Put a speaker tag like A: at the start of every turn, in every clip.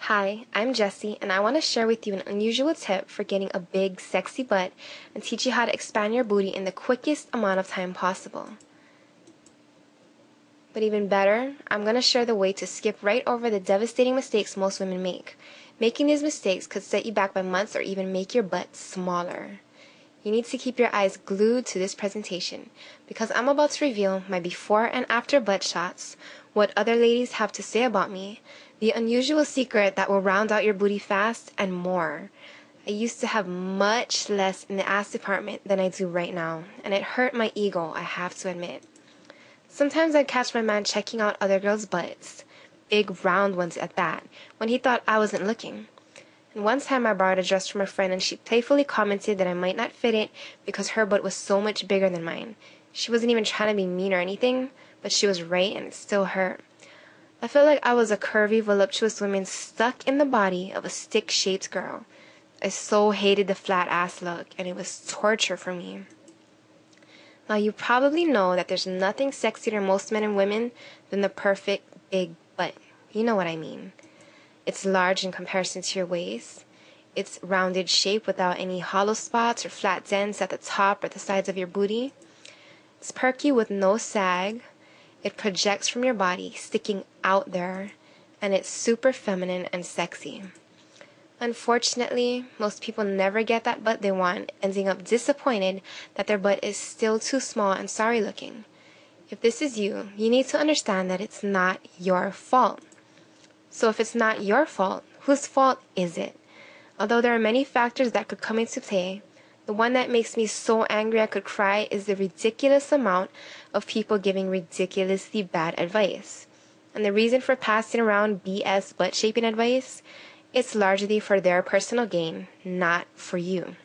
A: Hi, I'm Jessie, and I want to share with you an unusual tip for getting a big, sexy butt and teach you how to expand your booty in the quickest amount of time possible. But even better, I'm going to share the way to skip right over the devastating mistakes most women make. Making these mistakes could set you back by months or even make your butt smaller. You need to keep your eyes glued to this presentation because I'm about to reveal my before and after butt shots, what other ladies have to say about me, the unusual secret that will round out your booty fast, and more. I used to have much less in the ass department than I do right now, and it hurt my ego, I have to admit. Sometimes I'd catch my man checking out other girls' butts, big round ones at that, when he thought I wasn't looking. And one time I borrowed a dress from a friend and she playfully commented that I might not fit it because her butt was so much bigger than mine. She wasn't even trying to be mean or anything, but she was right and it still hurt. I felt like I was a curvy, voluptuous woman stuck in the body of a stick-shaped girl. I so hated the flat ass look, and it was torture for me. Now you probably know that there's nothing sexier to most men and women than the perfect big butt. You know what I mean. It's large in comparison to your waist. It's rounded shape without any hollow spots or flat dents at the top or the sides of your booty. It's perky with no sag. It projects from your body, sticking out there, and it's super feminine and sexy. Unfortunately, most people never get that butt they want, ending up disappointed that their butt is still too small and sorry looking. If this is you, you need to understand that it's not your fault. So if it's not your fault, whose fault is it? Although there are many factors that could come into play, the one that makes me so angry I could cry is the ridiculous amount of people giving ridiculously bad advice. And the reason for passing around BS butt shaping advice, it's largely for their personal gain, not for you.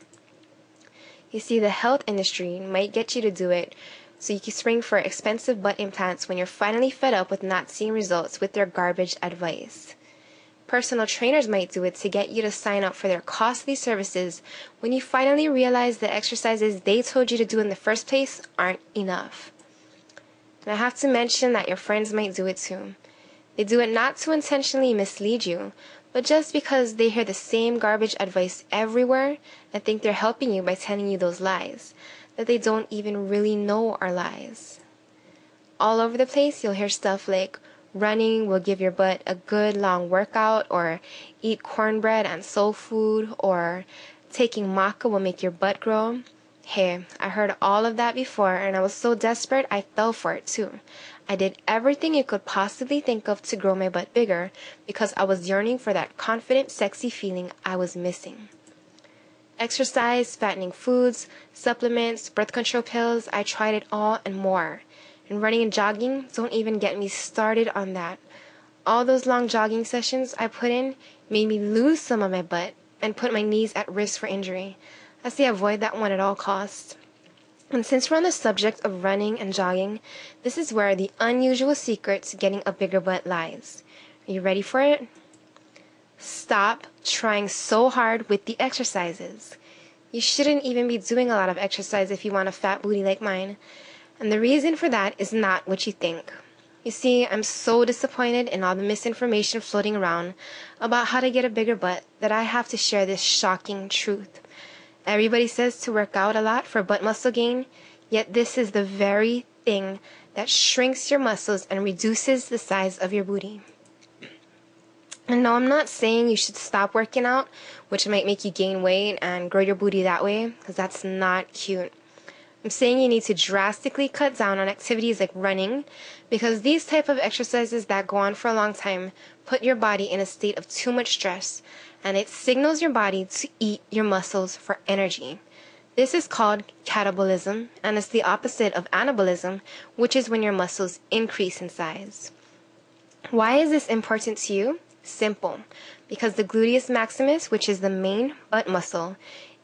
A: You see, the health industry might get you to do it so you can spring for expensive butt implants when you're finally fed up with not seeing results with their garbage advice. Personal trainers might do it to get you to sign up for their costly services when you finally realize the exercises they told you to do in the first place aren't enough. And I have to mention that your friends might do it too. They do it not to intentionally mislead you, but just because they hear the same garbage advice everywhere and think they're helping you by telling you those lies that they don't even really know are lies. All over the place, you'll hear stuff like, running will give your butt a good long workout, or eat cornbread and soul food, or taking maca will make your butt grow. Hey, I heard all of that before, and I was so desperate I fell for it too. I did everything you could possibly think of to grow my butt bigger because I was yearning for that confident, sexy feeling I was missing. Exercise, fattening foods, supplements, birth control pills, I tried it all and more. And running and jogging, don't even get me started on that. All those long jogging sessions I put in made me lose some of my butt and put my knees at risk for injury. I say avoid that one at all costs. And since we're on the subject of running and jogging, this is where the unusual secret to getting a bigger butt lies. Are you ready for it? Stop trying so hard with the exercises. You shouldn't even be doing a lot of exercise if you want a fat booty like mine. And the reason for that is not what you think. You see, I'm so disappointed in all the misinformation floating around about how to get a bigger butt that I have to share this shocking truth. Everybody says to work out a lot for butt muscle gain, yet this is the very thing that shrinks your muscles and reduces the size of your booty. And no, I'm not saying you should stop working out, which might make you gain weight and grow your booty that way, because that's not cute. I'm saying you need to drastically cut down on activities like running, because these type of exercises that go on for a long time put your body in a state of too much stress, and it signals your body to eat your muscles for energy. This is called catabolism, and it's the opposite of anabolism, which is when your muscles increase in size. Why is this important to you? Simple. Because the gluteus maximus, which is the main butt muscle,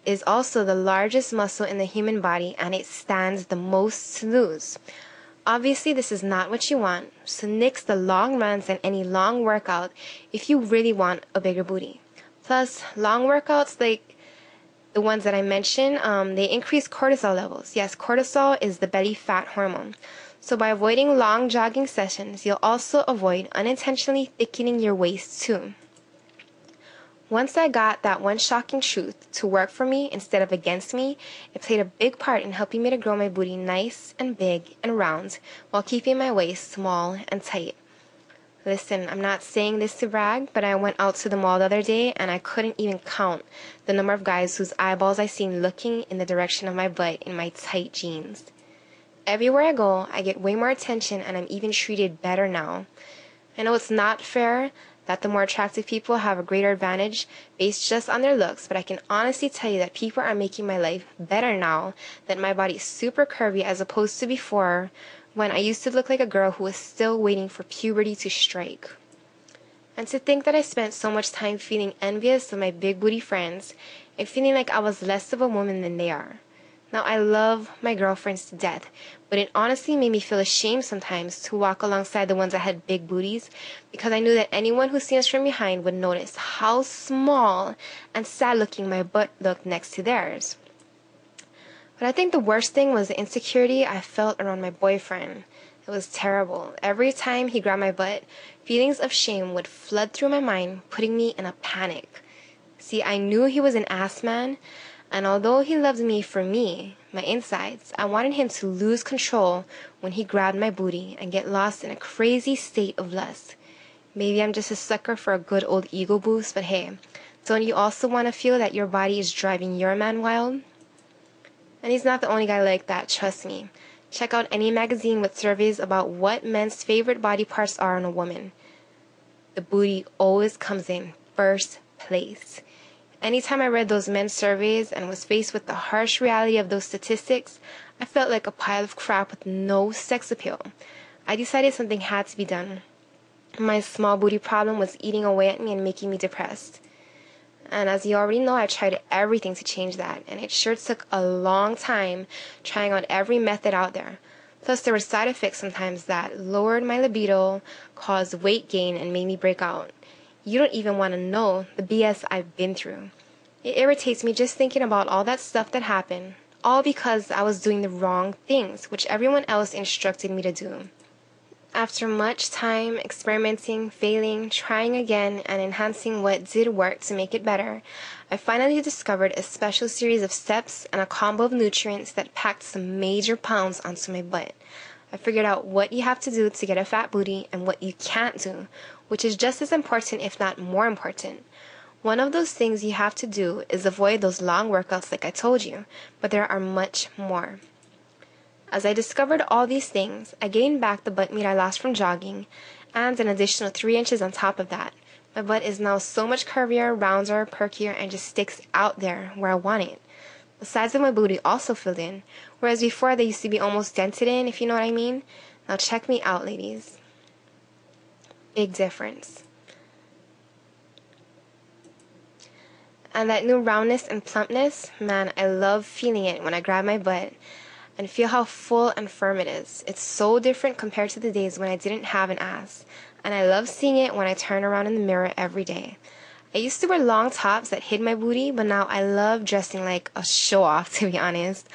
A: is also the largest muscle in the human body, and it stands the most to lose. Obviously, this is not what you want, so nix the long runs and any long workout if you really want a bigger booty. Plus, long workouts like the ones that I mentioned, they increase cortisol levels. Yes, cortisol is the belly fat hormone. So by avoiding long jogging sessions, you'll also avoid unintentionally thickening your waist too. Once I got that one shocking truth to work for me instead of against me, it played a big part in helping me to grow my booty nice and big and round while keeping my waist small and tight. Listen, I'm not saying this to brag, but I went out to the mall the other day and I couldn't even count the number of guys whose eyeballs I seen looking in the direction of my butt in my tight jeans. Everywhere I go, I get way more attention and I'm even treated better now. I know it's not fair that the more attractive people have a greater advantage based just on their looks, but I can honestly tell you that people are making my life better now that my body is super curvy as opposed to before when I used to look like a girl who was still waiting for puberty to strike. And to think that I spent so much time feeling envious of my big booty friends and feeling like I was less of a woman than they are. Now, I love my girlfriends to death, but it honestly made me feel ashamed sometimes to walk alongside the ones that had big booties because I knew that anyone who seen us from behind would notice how small and sad-looking my butt looked next to theirs. But I think the worst thing was the insecurity I felt around my boyfriend. It was terrible. Every time he grabbed my butt, feelings of shame would flood through my mind, putting me in a panic. See, I knew he was an ass man, and although he loved me for me, my insides, I wanted him to lose control when he grabbed my booty and get lost in a crazy state of lust. Maybe I'm just a sucker for a good old ego boost, but hey, don't you also want to feel that your body is driving your man wild? And he's not the only guy like that, trust me. Check out any magazine with surveys about what men's favorite body parts are in a woman. The booty always comes in first place. Anytime I read those men's surveys and was faced with the harsh reality of those statistics, I felt like a pile of crap with no sex appeal. I decided something had to be done. My small booty problem was eating away at me and making me depressed. And as you already know, I tried everything to change that, and it sure took a long time trying out every method out there. Plus, there were side effects sometimes that lowered my libido, caused weight gain, and made me break out. You don't even want to know the BS I've been through. It irritates me just thinking about all that stuff that happened, all because I was doing the wrong things, which everyone else instructed me to do. After much time experimenting, failing, trying again, and enhancing what did work to make it better, I finally discovered a special series of steps and a combo of nutrients that packed some major pounds onto my butt. I figured out what you have to do to get a fat booty and what you can't do, which is just as important if not more important. One of those things you have to do is avoid those long workouts like I told you, but there are much more. As I discovered all these things, I gained back the butt meat I lost from jogging, and an additional 3 inches on top of that. My butt is now so much curvier, rounder, perkier, and just sticks out there where I want it. The sides of my booty also filled in, whereas before they used to be almost dented in, if you know what I mean. Now check me out, ladies. Big difference. And that new roundness and plumpness, man, I love feeling it when I grab my butt and feel how full and firm it is. It's so different compared to the days when I didn't have an ass, and I love seeing it when I turn around in the mirror every day. I used to wear long tops that hid my booty, but now I love dressing like a show-off, to be honest.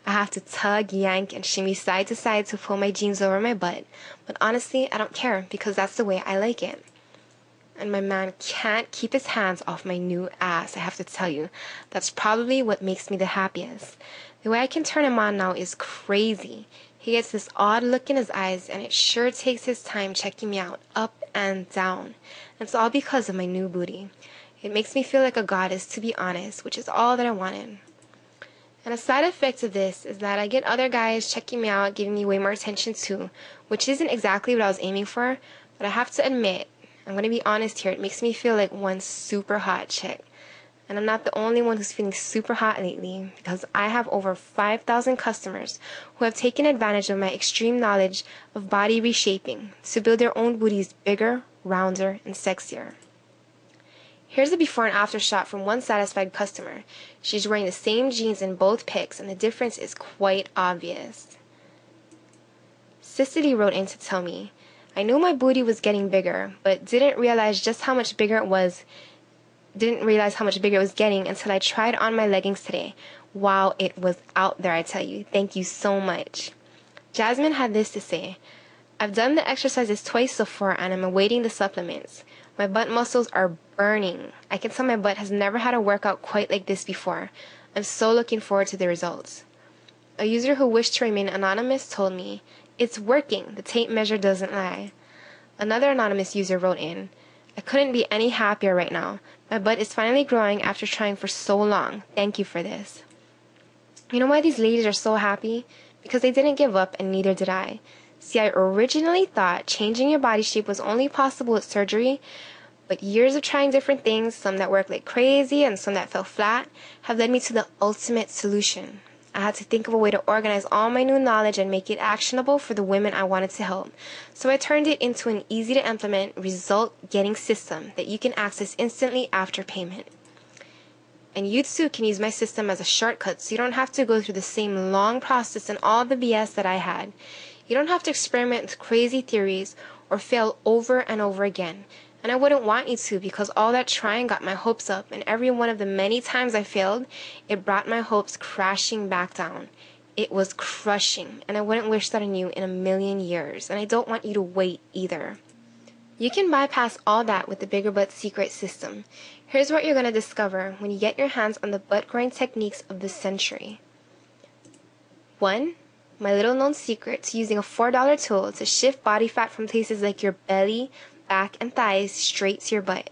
A: I have to tug, yank, and shimmy side to side to pull my jeans over my butt, but honestly, I don't care because that's the way I like it. And my man can't keep his hands off my new ass, I have to tell you. That's probably what makes me the happiest. The way I can turn him on now is crazy. He gets this odd look in his eyes, and it sure takes his time checking me out, up and down. It's all because of my new booty. It makes me feel like a goddess, to be honest, which is all that I wanted. And a side effect of this is that I get other guys checking me out, giving me way more attention too, which isn't exactly what I was aiming for, but I have to admit, I'm going to be honest here, it makes me feel like one super hot chick. And I'm not the only one who's feeling super hot lately, because I have over 5,000 customers who have taken advantage of my extreme knowledge of body reshaping to build their own booties bigger, rounder, and sexier. Here's a before and after shot from one satisfied customer. She's wearing the same jeans in both pics, and the difference is quite obvious. Cicely wrote in to tell me, I knew my booty was getting bigger, but didn't realize how much bigger it was getting until I tried on my leggings today. Wow, it was out there, I tell you. Thank you so much. Jasmine had this to say, I've done the exercises twice so far and I'm awaiting the supplements. My butt muscles are burning. I can tell my butt has never had a workout quite like this before. I'm so looking forward to the results. A user who wished to remain anonymous told me, "It's working. The tape measure doesn't lie." Another anonymous user wrote in, "I couldn't be any happier right now. My butt is finally growing after trying for so long. Thank you for this." You know why these ladies are so happy? Because they didn't give up, and neither did I. See, I originally thought changing your body shape was only possible with surgery, but years of trying different things, some that worked like crazy and some that fell flat, have led me to the ultimate solution. I had to think of a way to organize all my new knowledge and make it actionable for the women I wanted to help. So I turned it into an easy-to-implement, result-getting system that you can access instantly after payment. And you too can use my system as a shortcut, so you don't have to go through the same long process and all the BS that I had. You don't have to experiment with crazy theories or fail over and over again. And I wouldn't want you to, because all that trying got my hopes up, and every one of the many times I failed, it brought my hopes crashing back down. It was crushing, and I wouldn't wish that on you in a million years, and I don't want you to wait either. You can bypass all that with the Bigger Butt Secret System. Here's what you're going to discover when you get your hands on the butt growing techniques of the century. 1. My little known secret to using a $4 tool to shift body fat from places like your belly, back, and thighs straight to your butt.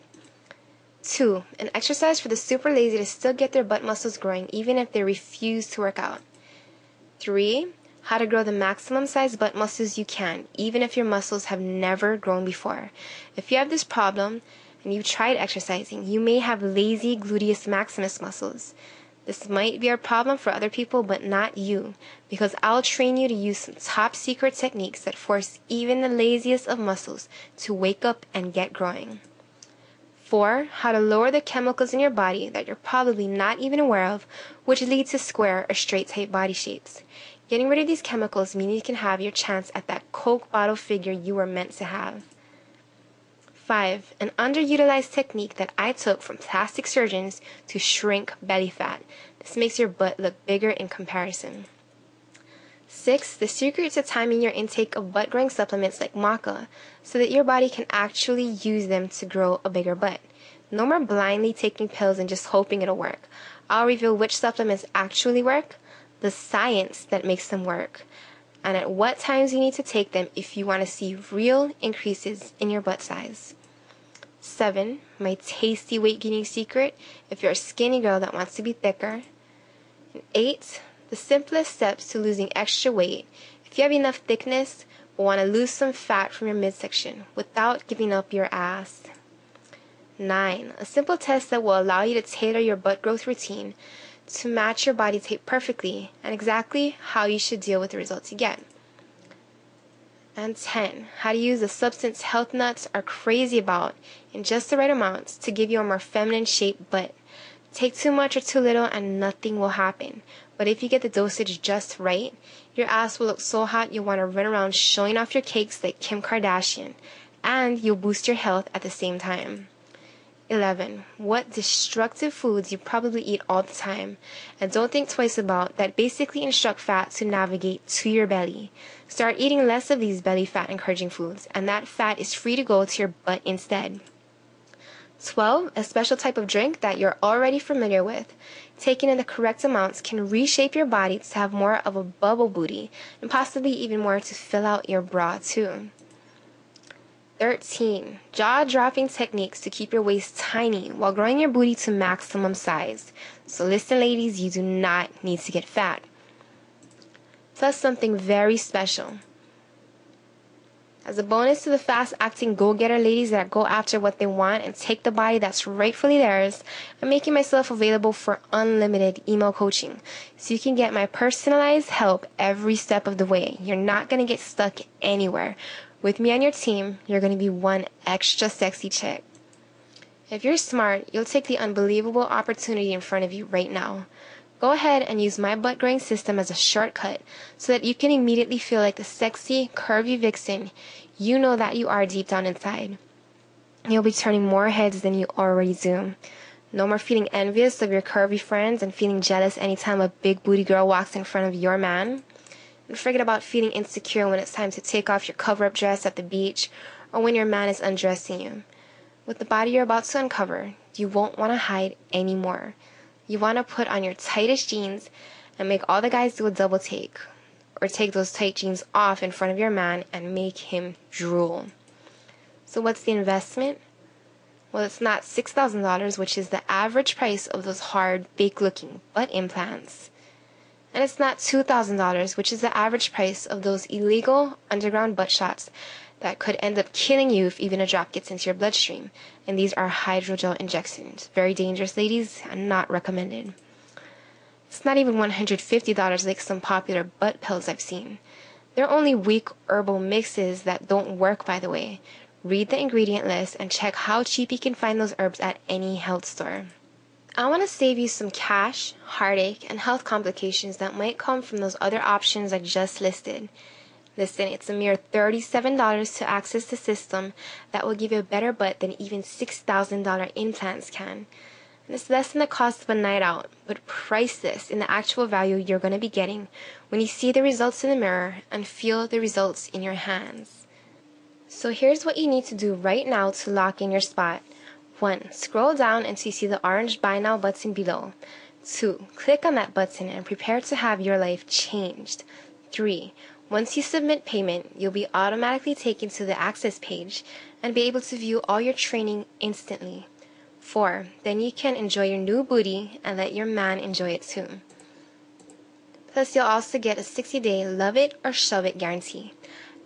A: 2. An exercise for the super lazy to still get their butt muscles growing even if they refuse to work out. 3. How to grow the maximum size butt muscles you can, even if your muscles have never grown before. If you have this problem and you've tried exercising, you may have lazy gluteus maximus muscles. This might be a problem for other people, but not you, because I'll train you to use some top secret techniques that force even the laziest of muscles to wake up and get growing. 4. How to lower the chemicals in your body that you're probably not even aware of, which lead to square or straight type body shapes. Getting rid of these chemicals means you can have your chance at that Coke bottle figure you were meant to have. 5. An underutilized technique that I took from plastic surgeons to shrink belly fat. This makes your butt look bigger in comparison. 6. The secret to timing your intake of butt-growing supplements like maca so that your body can actually use them to grow a bigger butt. No more blindly taking pills and just hoping it'll work. I'll reveal which supplements actually work, the science that makes them work, and at what times you need to take them if you want to see real increases in your butt size. 7. My tasty weight gaining secret if you're a skinny girl that wants to be thicker. And 8. The simplest steps to losing extra weight if you have enough thickness but want to lose some fat from your midsection without giving up your ass. 9. A simple test that will allow you to tailor your butt growth routine to match your body type perfectly and exactly how you should deal with the results you get. And 10. How to use the substance health nuts are crazy about in just the right amounts to give you a more feminine shaped butt. Take too much or too little and nothing will happen. But if you get the dosage just right, your ass will look so hot you'll want to run around showing off your cakes like Kim Kardashian, and you'll boost your health at the same time. 11. What destructive foods you probably eat all the time and don't think twice about that basically instruct fat to navigate to your belly. Start eating less of these belly fat encouraging foods, and that fat is free to go to your butt instead. 12. A special type of drink that you're already familiar with, taken in the correct amounts, can reshape your body to have more of a bubble booty and possibly even more to fill out your bra too. 13. Jaw-dropping techniques to keep your waist tiny while growing your booty to maximum size. So listen, ladies, you do not need to get fat. Plus something very special. As a bonus to the fast-acting go-getter ladies that go after what they want and take the body that's rightfully theirs, I'm making myself available for unlimited email coaching, so you can get my personalized help every step of the way. You're not going to get stuck anywhere. With me on your team, you're going to be one extra sexy chick. If you're smart, you'll take the unbelievable opportunity in front of you right now. Go ahead and use my butt growing system as a shortcut so that you can immediately feel like the sexy, curvy vixen you know that you are deep down inside. You'll be turning more heads than you already do. No more feeling envious of your curvy friends and feeling jealous anytime a big booty girl walks in front of your man. And forget about feeling insecure when it's time to take off your cover-up dress at the beach or when your man is undressing you. With the body you're about to uncover, you won't want to hide anymore. You want to put on your tightest jeans and make all the guys do a double take. Or take those tight jeans off in front of your man and make him drool. So what's the investment? Well, it's not $6,000, which is the average price of those hard, fake-looking butt implants. And it's not $2,000, which is the average price of those illegal underground butt shots that could end up killing you if even a drop gets into your bloodstream. And these are hydrogel injections. Very dangerous, ladies, and not recommended. It's not even $150 like some popular butt pills I've seen. They're only weak herbal mixes that don't work, by the way. Read the ingredient list and check how cheap you can find those herbs at any health store. I want to save you some cash, heartache, and health complications that might come from those other options I just listed. Listen, it's a mere $37 to access the system that will give you a better butt than even $6,000 implants can. And it's less than the cost of a night out, but priceless in the actual value you're going to be getting when you see the results in the mirror and feel the results in your hands. So here's what you need to do right now to lock in your spot. 1. Scroll down until you see the orange Buy Now button below. 2. Click on that button and prepare to have your life changed. 3. Once you submit payment, you'll be automatically taken to the Access page and be able to view all your training instantly. 4. Then you can enjoy your new booty and let your man enjoy it too. Plus, you'll also get a 60-day love it or shove it guarantee.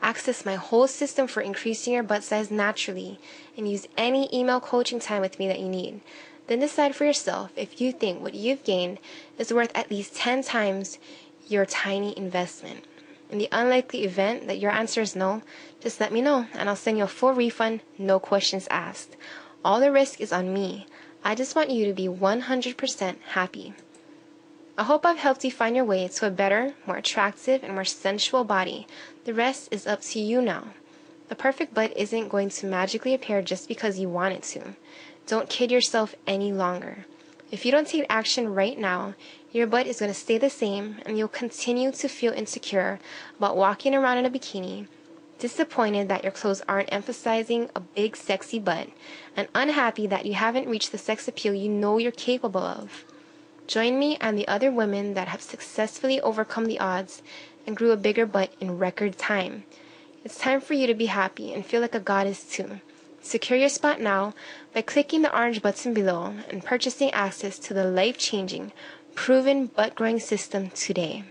A: Access my whole system for increasing your butt size naturally and use any email coaching time with me that you need. Then decide for yourself if you think what you've gained is worth at least 10 times your tiny investment. In the unlikely event that your answer is no, just let me know and I'll send you a full refund, no questions asked. All the risk is on me. I just want you to be 100% happy. I hope I've helped you find your way to a better, more attractive, and more sensual body. The rest is up to you now. The perfect butt isn't going to magically appear just because you want it to. Don't kid yourself any longer. If you don't take action right now, your butt is going to stay the same and you'll continue to feel insecure about walking around in a bikini, disappointed that your clothes aren't emphasizing a big sexy butt, and unhappy that you haven't reached the sex appeal you know you're capable of. Join me and the other women that have successfully overcome the odds and grew a bigger butt in record time. It's time for you to be happy and feel like a goddess too. Secure your spot now by clicking the orange button below and purchasing access to the life-changing, proven butt-growing system today.